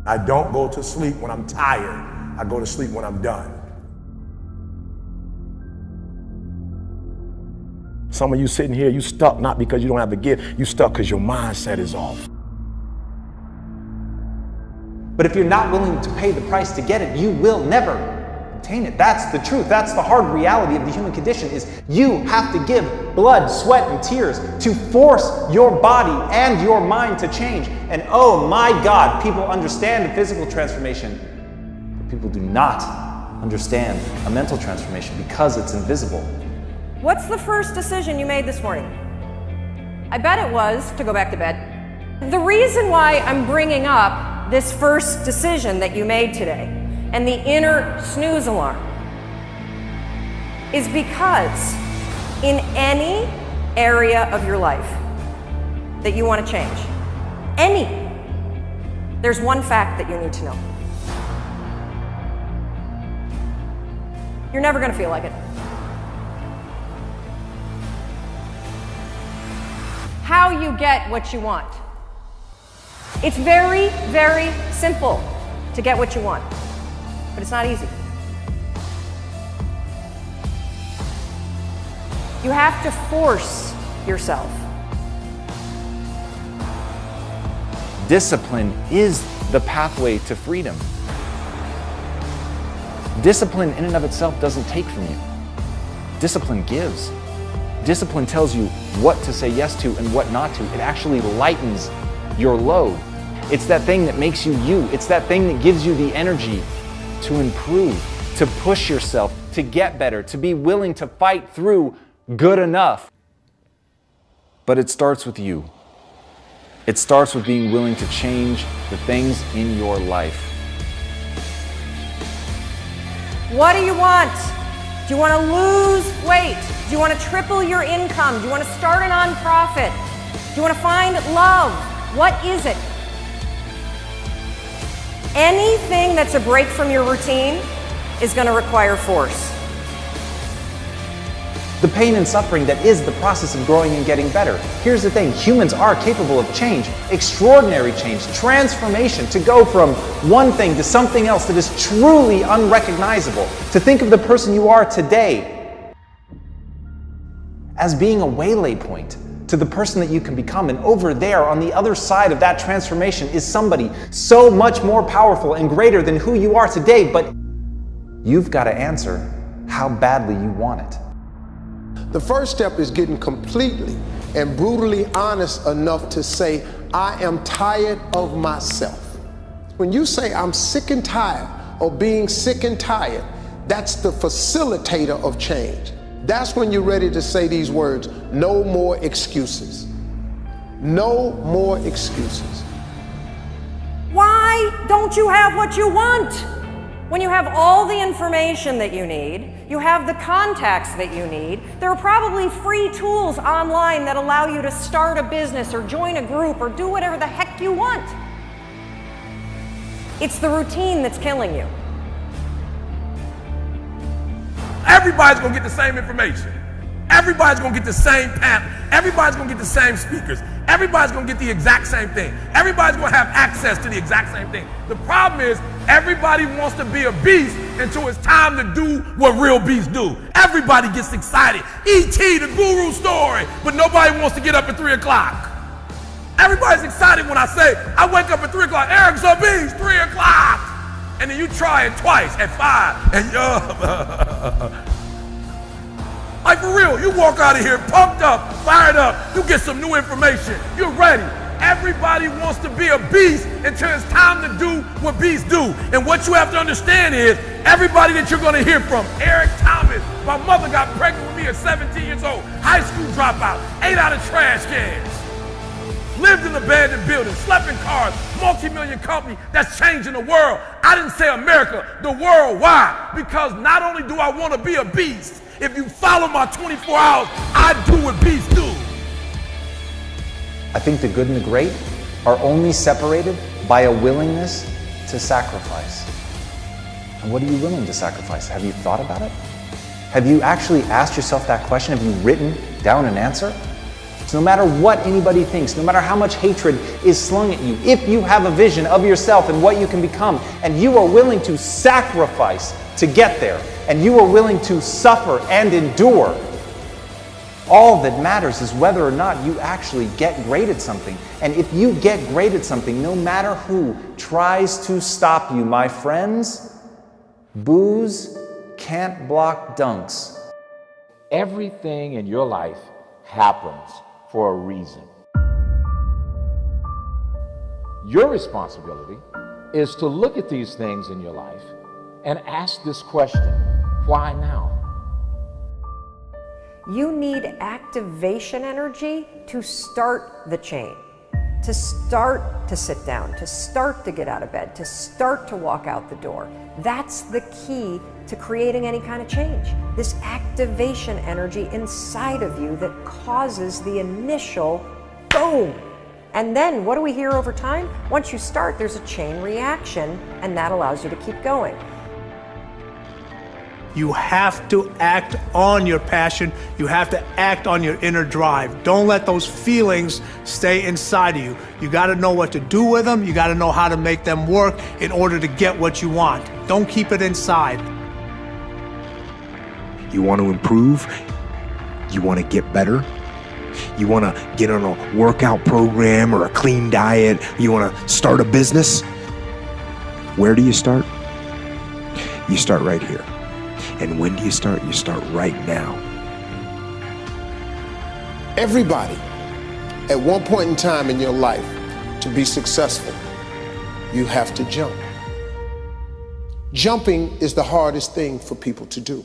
I don't go to sleep when I'm tired. I go to sleep when I'm done. Some of you sitting here, you stuck not because you don't have the gift, you stuck because your mindset is off. But if you're not willing to pay the price to get it, you will never obtain it. That's the truth. That's the hard reality of the human condition, is you have to give blood, sweat, and tears to force your body and your mind to change. And oh my God, people understand the physical transformation, but people do not understand a mental transformation because it's invisible. What's the first decision you made this morning? I bet it was to go back to bed. The reason why I'm bringing up this first decision that you made today and the inner snooze alarm is because in any area of your life that you want to change, there's one fact that you need to know. You're never going to feel like it. How you get what you want. It's very, very simple to get what you want, but it's not easy. You have to force yourself. Discipline is the pathway to freedom. Discipline in and of itself doesn't take from you. Discipline gives. Discipline tells you what to say yes to and what not to. It actually lightens your load. It's that thing that makes you you. It's that thing that gives you the energy to improve, to push yourself, to get better, to be willing to fight through good enough. But it starts with you. It starts with being willing to change the things in your life. What do you want? Do you want to lose weight? Do you want to triple your income? Do you want to start a nonprofit? Do you want to find love? What is it? Anything that's a break from your routine is going to require force. The pain and suffering that is the process of growing and getting better. Here's the thing, humans are capable of change, extraordinary change, transformation, to go from one thing to something else that is truly unrecognizable. To think of the person you are today as being a waylay point to the person that you can become. And over there, on the other side of that transformation, is somebody so much more powerful and greater than who you are today. But you've got to answer how badly you want it. The first step is getting completely and brutally honest enough to say, I am tired of myself. When you say, I'm sick and tired of being sick and tired, that's the facilitator of change. That's when you're ready to say these words, no more excuses. No more excuses. Why don't you have what you want? When you have all the information that you need, you have the contacts that you need, there are probably free tools online that allow you to start a business or join a group or do whatever the heck you want. It's the routine that's killing you. Everybody's gonna get the same information. Everybody's gonna get the same panel. Everybody's gonna get the same speakers. Everybody's gonna get the exact same thing. Everybody's gonna have access to the exact same thing. The problem is, everybody wants to be a beast until it's time to do what real beasts do. Everybody gets excited. E.T., the guru story, but nobody wants to get up at 3 o'clock. Everybody's excited when I say, I wake up at 3 o'clock, Eric's a beast, 3 o'clock. And then you try it twice at 5, and like for real, you walk out of here pumped up, fired up, you get some new information, you're ready. Everybody wants to be a beast until it's time to do what beasts do. And what you have to understand is, everybody that you're gonna hear from, Eric Thomas, my mother got pregnant with me at 17 years old, high school dropout, ate out of trash cans, lived in abandoned buildings, slept in cars, multi-million company that's changing the world. I didn't say America, the world. Why? Because not only do I want to be a beast, if you follow my 24 hours, I do what beasts do. I think the good and the great are only separated by a willingness to sacrifice. And what are you willing to sacrifice? Have you thought about it? Have you actually asked yourself that question? Have you written down an answer? So no matter what anybody thinks, no matter how much hatred is slung at you, if you have a vision of yourself and what you can become, and you are willing to sacrifice to get there, and you are willing to suffer and endure, all that matters is whether or not you actually get great at something. And if you get great at something, no matter who tries to stop you, my friends, booze can't block dunks. Everything in your life happens for a reason. Your responsibility is to look at these things in your life and ask this question: why now? You need activation energy to start the chain, to start to sit down, to start to get out of bed, to start to walk out the door. That's the key to creating any kind of change. This activation energy inside of you that causes the initial boom. And then what do we hear over time? Once you start, there's a chain reaction, and that allows you to keep going. You have to act on your passion. You have to act on your inner drive. Don't let those feelings stay inside of you. You got to know what to do with them. You got to know how to make them work in order to get what you want. Don't keep it inside. You want to improve? You want to get better? You want to get on a workout program or a clean diet? You want to start a business? Where do you start? You start right here. And when do you start? You start right now. Everybody, at one point in time in your life, to be successful, you have to jump. Jumping is the hardest thing for people to do,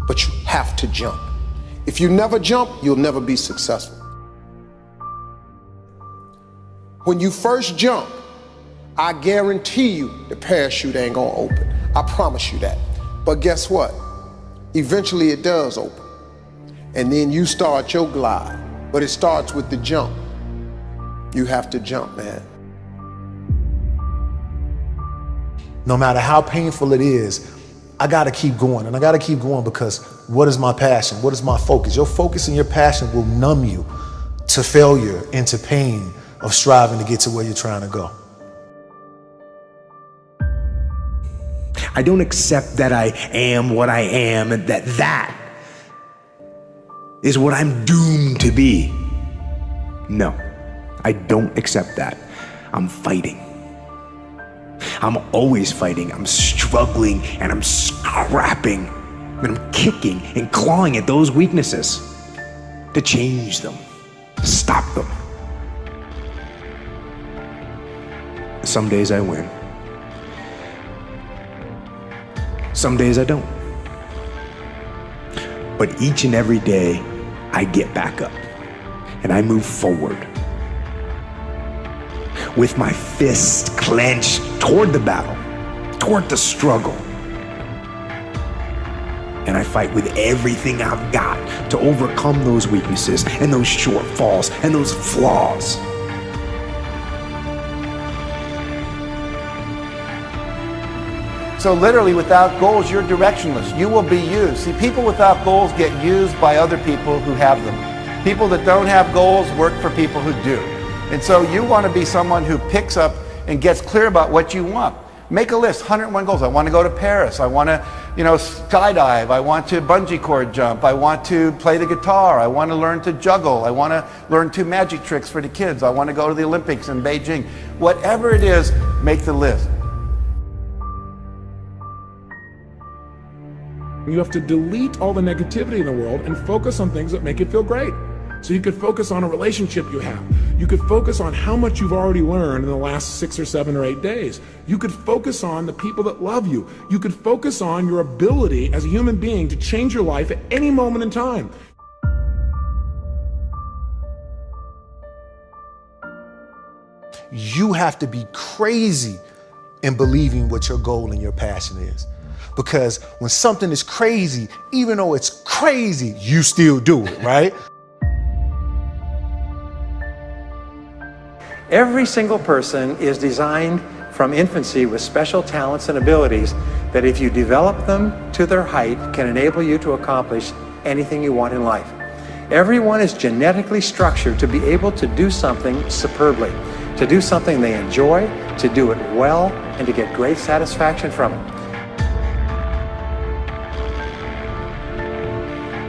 but you have to jump. If you never jump, you'll never be successful. When you first jump, I guarantee you the parachute ain't gonna open. I promise you that. But guess what? Eventually it does open. And then you start your glide. But it starts with the jump. You have to jump, man. No matter how painful it is, I gotta keep going. And I gotta keep going because what is my passion? What is my focus? Your focus and your passion will numb you to failure and to pain of striving to get to where you're trying to go. I don't accept that I am what I am and that is what I'm doomed to be. No, I don't accept that. I'm fighting. I'm always fighting. I'm struggling and I'm scrapping and I'm kicking and clawing at those weaknesses to change them, to stop them. Some days I win. Some days I don't. But each and every day, I get back up and I move forward with my fist clenched toward the battle, toward the struggle. And I fight with everything I've got to overcome those weaknesses and those shortfalls and those flaws. So literally, without goals, you're directionless. You will be used. See, people without goals get used by other people who have them. People that don't have goals work for people who do. And so you want to be someone who picks up and gets clear about what you want. Make a list, 101 goals. I want to go to Paris. I want to, skydive. I want to bungee cord jump. I want to play the guitar. I want to learn to juggle. I want to learn 2 magic tricks for the kids. I want to go to the Olympics in Beijing. Whatever it is, make the list. You have to delete all the negativity in the world and focus on things that make you feel great. So you could focus on a relationship you have. You could focus on how much you've already learned in the last 6 or 7 or 8 days. You could focus on the people that love you. You could focus on your ability as a human being to change your life at any moment in time. You have to be crazy in believing what your goal and your passion is. Because when something is crazy, even though it's crazy, you still do it, right? Every single person is designed from infancy with special talents and abilities that if you develop them to their height can enable you to accomplish anything you want in life. Everyone is genetically structured to be able to do something superbly, to do something they enjoy, to do it well, and to get great satisfaction from it.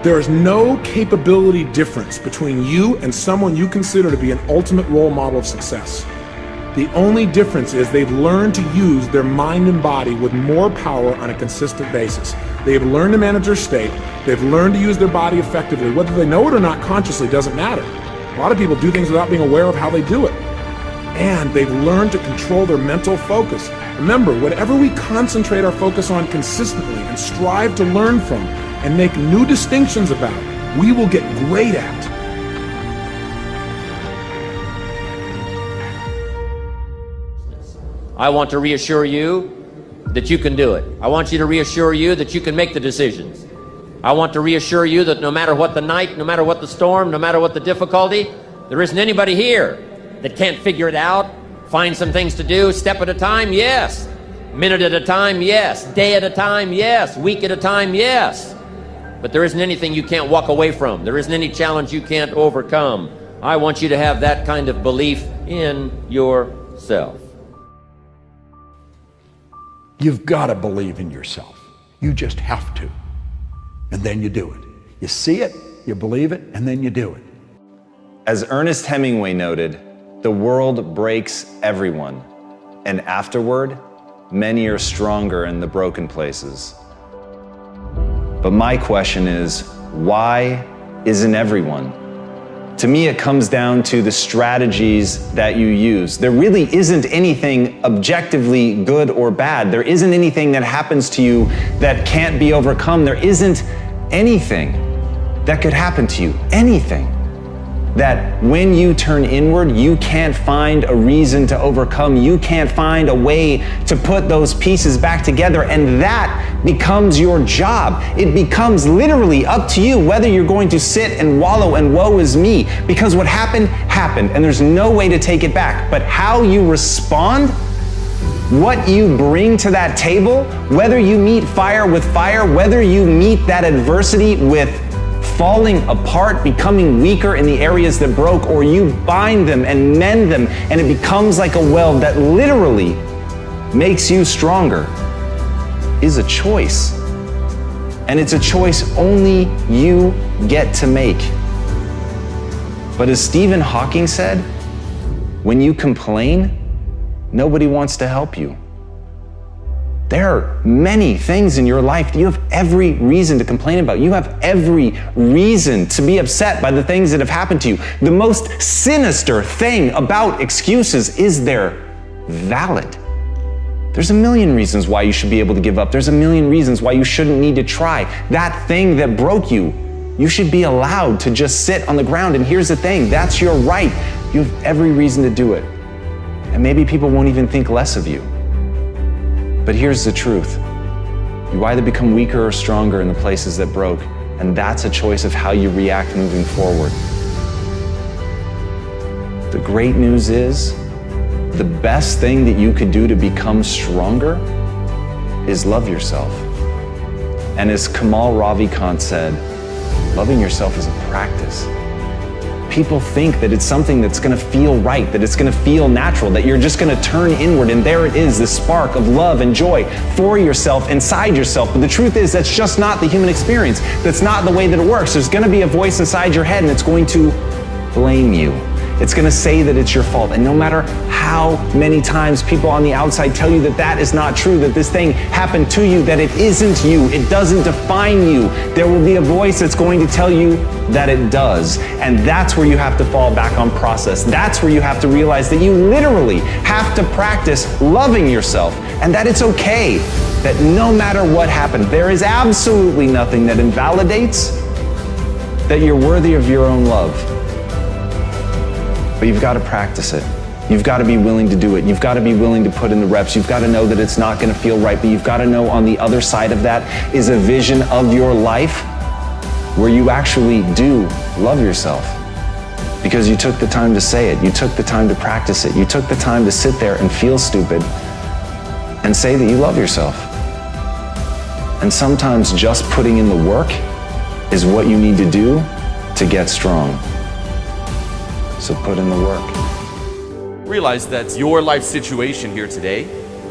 There is no capability difference between you and someone you consider to be an ultimate role model of success. The only difference is they've learned to use their mind and body with more power on a consistent basis. They've learned to manage their state. They've learned to use their body effectively. Whether they know it or not consciously doesn't matter. A lot of people do things without being aware of how they do it. And they've learned to control their mental focus. Remember, whatever we concentrate our focus on consistently and strive to learn from and make new distinctions about, we will get great at. I want to reassure you that you can do it. I want you to reassure you that you can make the decisions. I want to reassure you that no matter what the night, no matter what the storm, no matter what the difficulty, there isn't anybody here that can't figure it out, find some things to do, step at a time, yes. Minute at a time, yes. Day at a time, yes. Week at a time, yes. But there isn't anything you can't walk away from. There isn't any challenge you can't overcome. I want you to have that kind of belief in yourself. You've got to believe in yourself. You just have to. And then you do it. You see it, you believe it, and then you do it. As Ernest Hemingway noted, the world breaks everyone, and afterward, many are stronger in the broken places. But my question is, why isn't everyone? To me, it comes down to the strategies that you use. There really isn't anything objectively good or bad. There isn't anything that happens to you that can't be overcome. There isn't anything that could happen to you, anything that when you turn inward, you can't find a reason to overcome. You can't find a way to put those pieces back together, and that becomes your job. It becomes literally up to you whether you're going to sit and wallow and woe is me, because what happened, happened, and there's no way to take it back. But how you respond, what you bring to that table, whether you meet fire with fire, whether you meet that adversity with falling apart, becoming weaker in the areas that broke, or you bind them and mend them, and it becomes like a weld that literally makes you stronger, is a choice. And it's a choice only you get to make. But as Stephen Hawking said, when you complain, nobody wants to help you. There are many things in your life that you have every reason to complain about. You have every reason to be upset by the things that have happened to you. The most sinister thing about excuses is they're valid. There's a million reasons why you should be able to give up. There's a million reasons why you shouldn't need to try. That thing that broke you, you should be allowed to just sit on the ground. And here's the thing, that's your right. You have every reason to do it. And maybe people won't even think less of you. But here's the truth. You either become weaker or stronger in the places that broke, and that's a choice of how you react moving forward. The great news is, the best thing that you could do to become stronger is love yourself. And as Kamal Ravikant said, loving yourself is a practice. People think that it's something that's gonna feel right, that it's gonna feel natural, that you're just gonna turn inward and there it is, this spark of love and joy for yourself, inside yourself. But the truth is, that's just not the human experience. That's not the way that it works. There's gonna be a voice inside your head and it's going to blame you. It's gonna say that it's your fault. And no matter how many times people on the outside tell you that that is not true, that this thing happened to you, that it isn't you, it doesn't define you, there will be a voice that's going to tell you that it does. And that's where you have to fall back on process. That's where you have to realize that you literally have to practice loving yourself, and that it's okay, that no matter what happened, there is absolutely nothing that invalidates that you're worthy of your own love. But you've got to practice it. You've got to be willing to do it. You've got to be willing to put in the reps. You've got to know that it's not going to feel right, but you've got to know on the other side of that is a vision of your life where you actually do love yourself. Because you took the time to say it. You took the time to practice it. You took the time to sit there and feel stupid and say that you love yourself. And sometimes just putting in the work is what you need to do to get strong. So put in the work. Realize that your life situation here today,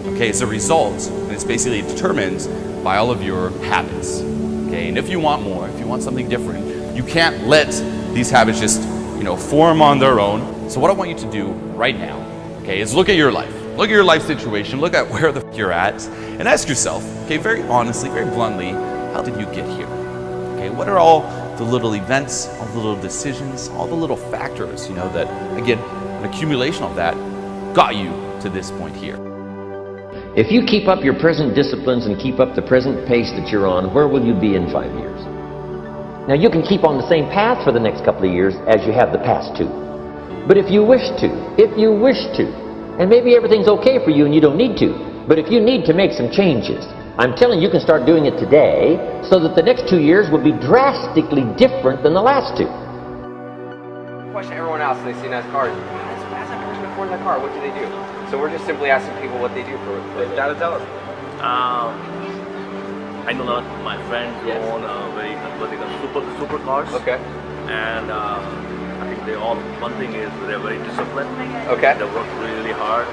okay, is a result, and it's basically determined by all of your habits. Okay, and if you want more, if you want something different, you can't let these habits just, form on their own. So what I want you to do right now, okay, is look at your life. Look at your life situation, look at where the f you're at, and ask yourself, okay, very honestly, very bluntly, how did you get here? Okay, what are all the little events, all the little decisions, all the little factors, that, again, an accumulation of that got you to this point here. If you keep up your present disciplines and keep up the present pace that you're on, where will you be in 5 years? Now you can keep on the same path for the next couple of years as you have the past 2. But if you wish to, and maybe everything's okay for you and you don't need to, but if you need to make some changes, I'm telling you, you can start doing it today so that the next 2 years will be drastically different than the last 2. Question everyone else, they see nice cars. How's that person afford that car? What do they do? So we're just simply asking people what they do for data. Tell us. I know that my friends own very super cars. Okay. And I think one thing is they're very disciplined. Okay. They work really hard.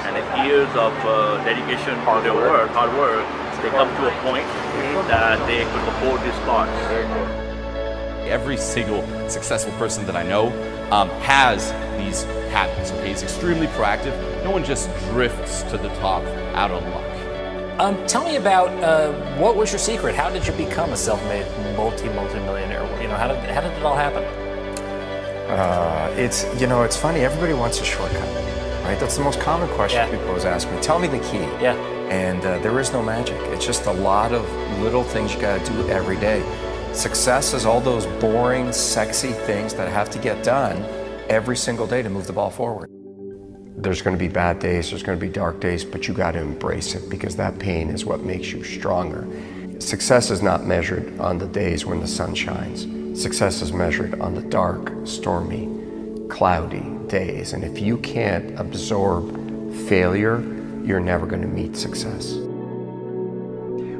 And in years of dedication to their work, hard work, they come to a point that they could afford these cars. Very cool. Every single successful person that I know has these habits. Okay, he's extremely proactive. No one just drifts to the top out of luck. Tell me about what was your secret? How did you become a self-made multi-millionaire? How did it all happen? It's funny. Everybody wants a shortcut, right? That's the most common question people always ask me. Tell me the key. Yeah. And there is no magic. It's just a lot of little things you got to do every day. Success is all those boring, sexy things that have to get done every single day to move the ball forward. There's going to be bad days, there's going to be dark days, but you got to embrace it because that pain is what makes you stronger. Success is not measured on the days when the sun shines. Success is measured on the dark, stormy, cloudy days. And if you can't absorb failure, you're never going to meet success.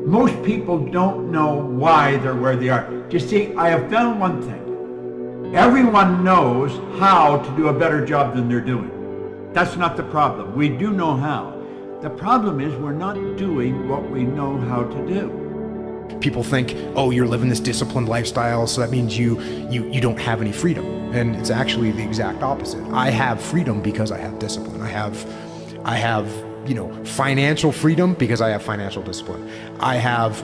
Most people don't know why they're where they are. You see, I have found one thing. Everyone knows how to do a better job than they're doing. That's not the problem. We do know how. The problem is we're not doing what we know how to do. People think, oh, you're living this disciplined lifestyle, so that means you don't have any freedom. And it's actually the exact opposite. I have freedom because I have discipline. I have financial freedom because I have financial discipline. I have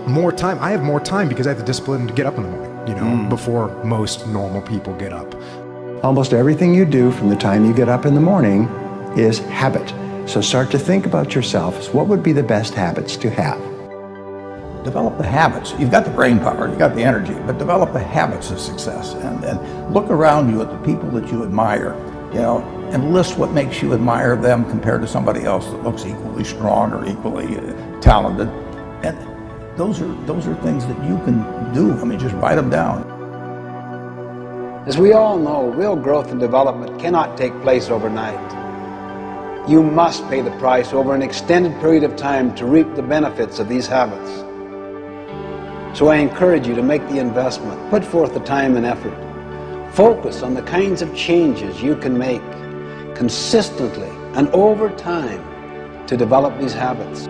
more time. I have more time because I have the discipline to get up in the morning, before most normal people get up. Almost everything you do from the time you get up in the morning is habit. So start to think about yourself as what would be the best habits to have. Develop the habits. You've got the brain power, you've got the energy, but develop the habits of success and look around you at the people that you admire, and list what makes you admire them compared to somebody else that looks equally strong or equally talented. And those are things that you can do. Just write them down. As we all know, real growth and development cannot take place overnight. You must pay the price over an extended period of time to reap the benefits of these habits. So I encourage you to make the investment, put forth the time and effort. Focus on the kinds of changes you can make consistently and over time to develop these habits.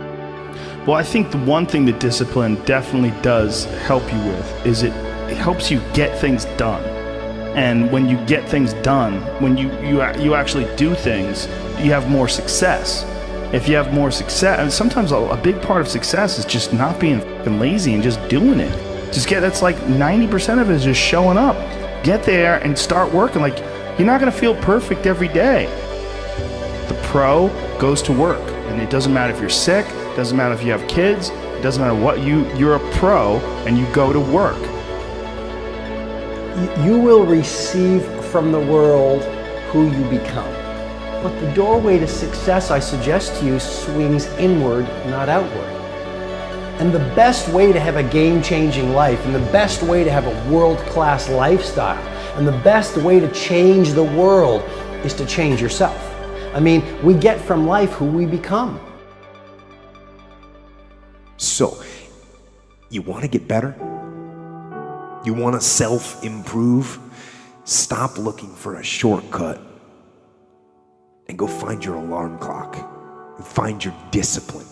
Well, I think the one thing that discipline definitely does help you with is it helps you get things done. And when you get things done, when you actually do things, you have more success. If you have more success, and sometimes a big part of success is just not being fucking lazy and just doing it. That's like 90% of it is just showing up. Get there and start working. Like, you're not gonna feel perfect every day. The pro goes to work, and it doesn't matter if you're sick, it doesn't matter if you have kids, it doesn't matter what, you're a pro and you go to work. You will receive from the world who you become. But the doorway to success, I suggest to you, swings inward, not outward. And the best way to have a game-changing life, and the best way to have a world-class lifestyle, and the best way to change the world is to change yourself. We get from life who we become. So, you want to get better? You want to self-improve? Stop looking for a shortcut and go find your alarm clock and find your discipline.